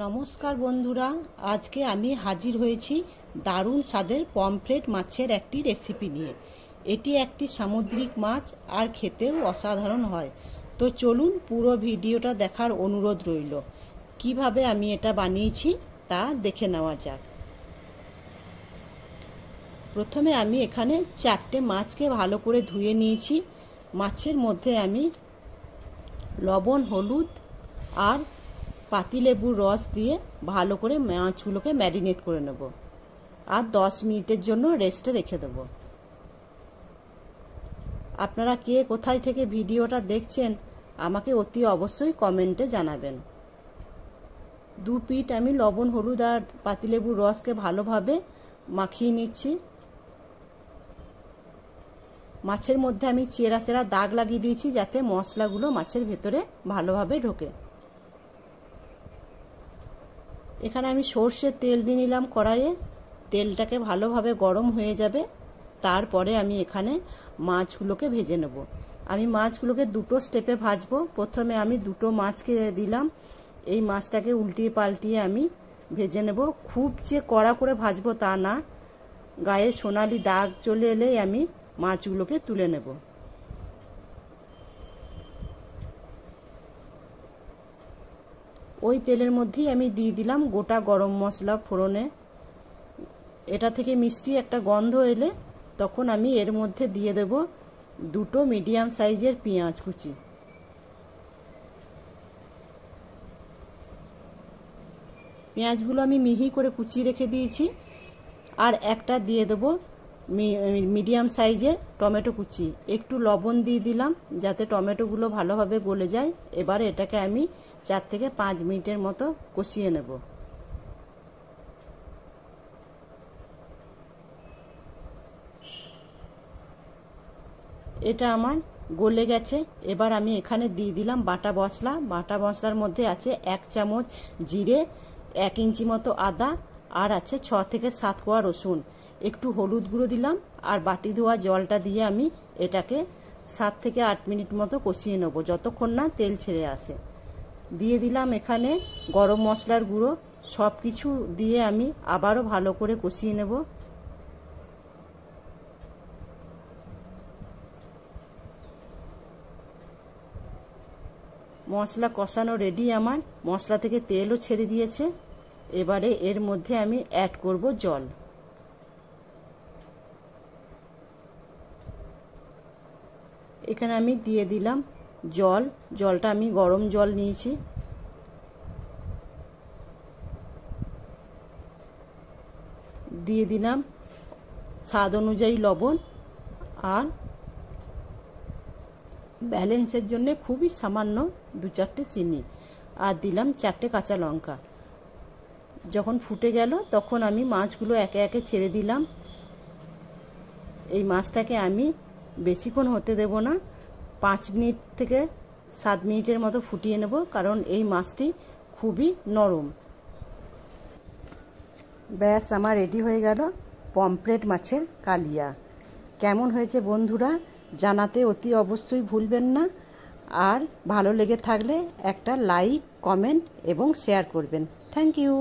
নমস্কার বন্ধুরা, আজকে আমি হাজির হয়েছি দারুণ স্বাদের পমফ্রেট মাছের একটি রেসিপি নিয়ে। এটি একটি সামুদ্রিক মাছ আর খেতেও অসাধারণ হয়। তো চলুন পুরো ভিডিওটা দেখার অনুরোধ রইল। কিভাবে আমি এটা বানিয়েছি তা দেখে নেওয়া যাক। প্রথমে আমি এখানে 4টে মাছকে ভালো করে ধুয়ে নিয়েছি। মাছের মধ্যে আমি লবণ, হলুদ আর পাতিলেবুর রস দিয়ে ভালো করে মাছগুলোকে ম্যারিনেট করে নেব আর 10 মিনিটের জন্য রেস্টে রেখে দেব। আপনারা কে কোথায় থেকে ভিডিওটা দেখছেন আমাকে অতি অবশ্যই কমেন্টে জানাবেন। 2 পিঠ আমি লবণ, হলুদ আর পাতিলেবুর রসকে ভালোভাবে মাখিয়ে নিচ্ছি। মাছের মধ্যে আমি চেরা চেরা দাগ লাগিয়ে দিয়েছি যাতে মশলাগুলো মাছের ভেতরে ভালোভাবে ঢোকে। এখানে আমি সর্ষের তেল দিয়ে নিলাম কড়াইয়ে। তেলটাকে ভালোভাবে গরম হয়ে যাবে, তারপরে আমি এখানে মাছগুলোকে ভেজে নেব। আমি মাছগুলোকে দুটো স্টেপে ভাজবো। প্রথমে আমি দুটো মাছকে দিলাম। এই মাছটাকে উল্টিয়ে পাল্টিয়ে আমি ভেজে নেব। খুব যে কড়া করে ভাজবো তা না, গায়ে সোনালি দাগ চলে এলেই আমি মাছগুলোকে তুলে নেব। ওই তেলের মধ্যেই আমি দিয়ে দিলাম গোটা গরম মশলা ফোড়নে। এটা থেকে মিষ্টি একটা গন্ধ এলে তখন আমি এর মধ্যে দিয়ে দেব দুটো মিডিয়াম সাইজের পেঁয়াজ কুচি। পেঁয়াজগুলো আমি মিহি করে কুচিয়ে রেখে দিয়েছি। আর একটা দিয়ে দেব মিডিয়াম সাইজের টমেটো কুচি। একটু লবণ দিয়ে দিলাম যাতে টমেটোগুলো ভালোভাবে গলে যায়। এবারে এটাকে আমি 4 থেকে 5 মিনিটের মতো কষিয়ে নেব। এটা আমার গলে গেছে। এবার আমি এখানে দিয়ে দিলাম বাটা মশলা। বাটা মশলার মধ্যে আছে 1 চামচ জিরে, 1 ইঞ্চি মতো আদা আর আছে 6 থেকে 7 কোয়া রসুন। একটু হলুদ গুঁড়ো দিলাম আর বাটি ধোয়া জলটা দিয়ে আমি এটাকে 7 থেকে 8 মিনিট মতো কষিয়ে নেব, যতক্ষণ না তেল ছেড়ে আসে। দিয়ে দিলাম এখানে গরম মশলার গুঁড়ো। সব কিছু দিয়ে আমি আবারও ভালো করে কষিয়ে নেব। মশলা কষানো রেডি আমার। মশলা থেকে তেলও ছেড়ে দিয়েছে। এবারে এর মধ্যে আমি অ্যাড করব জল। এখানে আমি দিয়ে দিলাম জল। জলটা আমি গরম জল নিয়েছি। দিয়ে দিলাম স্বাদ অনুযায়ী লবণ আর ব্যালেন্সের জন্য খুবই সামান্য 2-4টে চিনি আর দিলাম 4টে কাঁচা লঙ্কা। যখন ফুটে গেল তখন আমি মাছগুলো একে একে ছেড়ে দিলাম। এই মাছটাকে আমি বেশিক্ষণ হতে দেব না, 5 মিনিট থেকে 7 মিনিটের মতো ফুটিয়ে নেব, কারণ এই মাছটি খুবই নরম। ব্যাস আমার রেডি হয়ে গেল পমফ্রেট মাছের কালিয়া। কেমন হয়েছে বন্ধুরা জানাতে অতি অবশ্যই ভুলবেন না। আর ভালো লেগে থাকলে একটা লাইক, কমেন্ট এবং শেয়ার করবেন। Thank you.